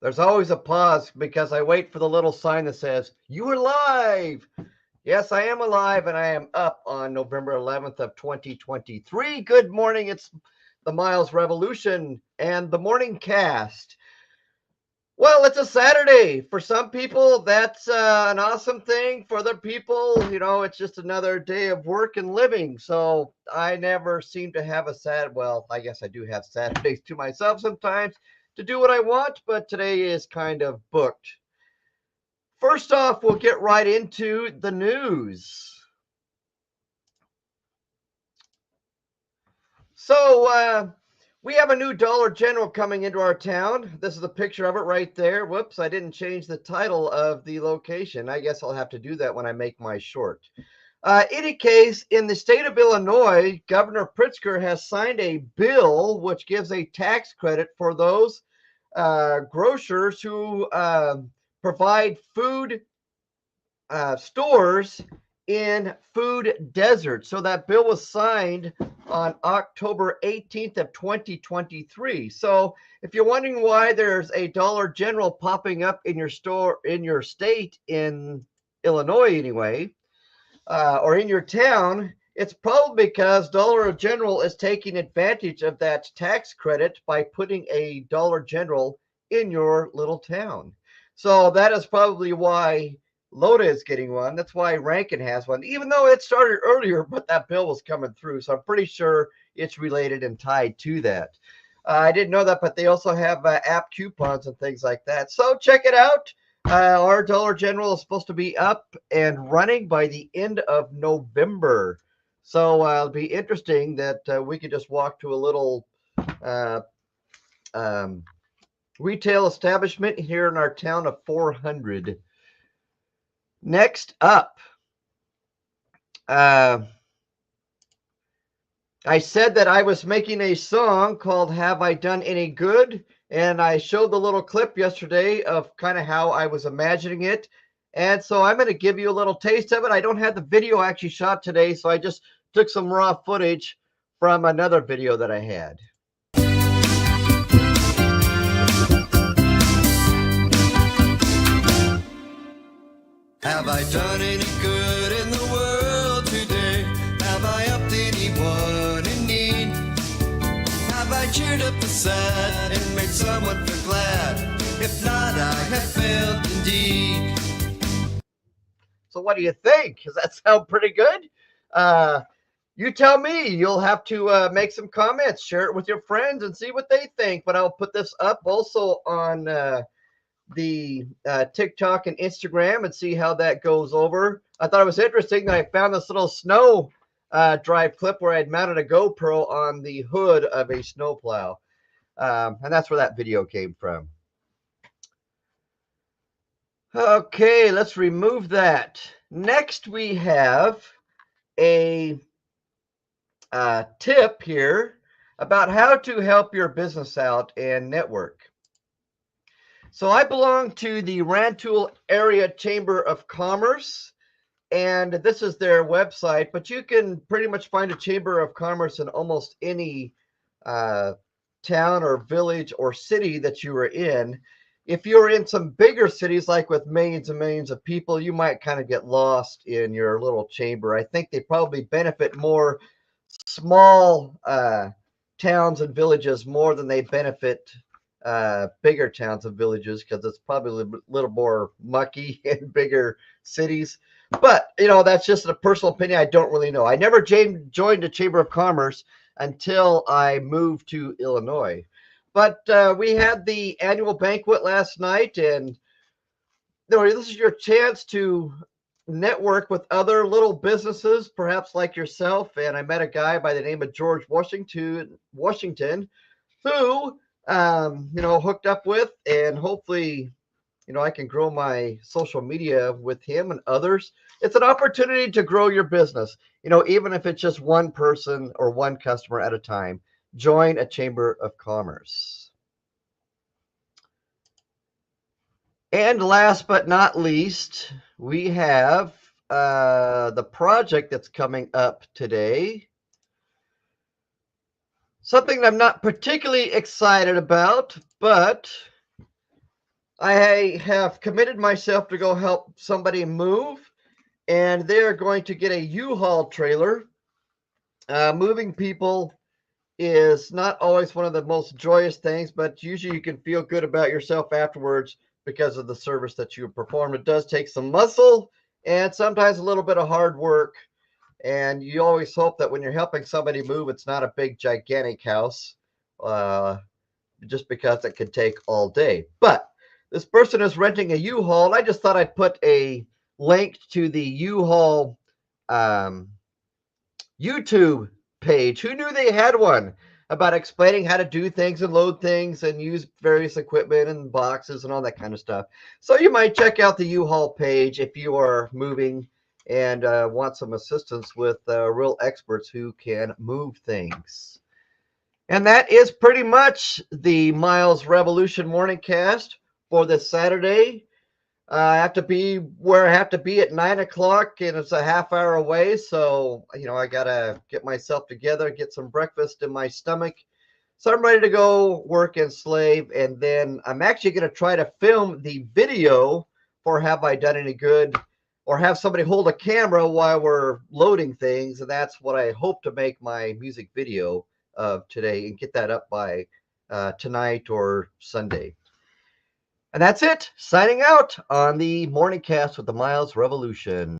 There's always a pause because I wait for the little sign that says, "You are live." Yes, I am alive and I am up on November 11th of 2023. Good morning. It's the Myles Revolution and the morning cast. Well, it's a Saturday. For some people, that's an awesome thing. For other people, it's just another day of work and living. So I never seem to have well, I guess I do have Saturdays to myself sometimes to do what I want, but today is kind of booked. First off, we'll get right into the news. So, we have a new Dollar General coming into our town. This is a picture of it right there. Whoops, I didn't change the title of the location. I guess I'll have to do that when I make my short. Any case, in the state of Illinois, Governor Pritzker has signed a bill which gives a tax credit for those grocers who provide food stores in food deserts. So that bill was signed on October 18th of 2023. So if you're wondering why there's a Dollar General popping up in your store, in your state, in Illinois anyway, or in your town, it's probably because Dollar General is taking advantage of that tax credit by putting a Dollar General in your little town. So that is probably why Loda is getting one. That's why Rankin has one, even though it started earlier, but that bill was coming through. So I'm pretty sure it's related and tied to that. I didn't know that, but they also have app coupons and things like that. So check it out. Our Dollar General is supposed to be up and running by the end of November. So it'll be interesting that we could just walk to a little retail establishment here in our town of 400. Next up, I said that I was making a song called Have I Done Any Good? And I showed the little clip yesterday of kind of how I was imagining it. And so I'm going to give you a little taste of it. I don't have the video actually shot today, so I just took some raw footage from another video that I had. Have I done any good in the world today? Have I helped anyone in need? Have I cheered up the sad and made someone feel glad? If not, I have failed indeed. So what do you think? Does that sound pretty good? You tell me. You'll have to make some comments, share it with your friends, and see what they think. But I'll put this up also on the TikTok and Instagram and see how that goes over. I thought it was interesting that I found this little snow drive clip where I had mounted a GoPro on the hood of a snowplow. And that's where that video came from. Okay, let's remove that. Next, we have a tip here about how to help your business out and network. So I belong to the Rantoul Area Chamber of Commerce, and this is their website, but you can pretty much find a Chamber of Commerce in almost any town or village or city that you are in. If you're in some bigger cities, like with millions and millions of people, you might kind of get lost in your little chamber. I think they probably benefit more small towns and villages more than they benefit bigger towns and villages, because it's probably a little more mucky in bigger cities. But that's just a personal opinion. I don't really know. I never joined a Chamber of Commerce until I moved to Illinois. But we had the annual banquet last night, and this is your chance to network with other little businesses, perhaps like yourself. And I met a guy by the name of George Washington, who hooked up with, and hopefully, I can grow my social media with him and others. It's an opportunity to grow your business, even if it's just one person or one customer at a time. Join a Chamber of Commerce. And last but not least, we have the project that's coming up today. Something I'm not particularly excited about, but I have committed myself to go help somebody move, and they're going to get a U-Haul trailer. Moving people is not always one of the most joyous things, but usually you can feel good about yourself afterwards because of the service that you performed. It does take some muscle and sometimes a little bit of hard work. And you always hope that when you're helping somebody move, it's not a big, gigantic house, uh, just because it could take all day. But this person is renting a U-Haul. I just thought I'd put a link to the U-Haul um, YouTube page. Who knew they had one about explaining how to do things and load things and use various equipment and boxes and all that kind of stuff? So you might check out the U-Haul page if you are moving and want some assistance with real experts who can move things. And that is pretty much the Myles Revolution morning cast for this Saturday. I have to be where I have to be at 9 o'clock, and it's a half hour away. So, I got to get myself together, get some breakfast in my stomach. So I'm ready to go work and slave. And then I'm actually going to try to film the video for Have I Done Any Good, or have somebody hold a camera while we're loading things. And that's what I hope to make my music video of today and get that up by tonight or Sunday. And that's it. Signing out on the morning cast with the Myles Revolution.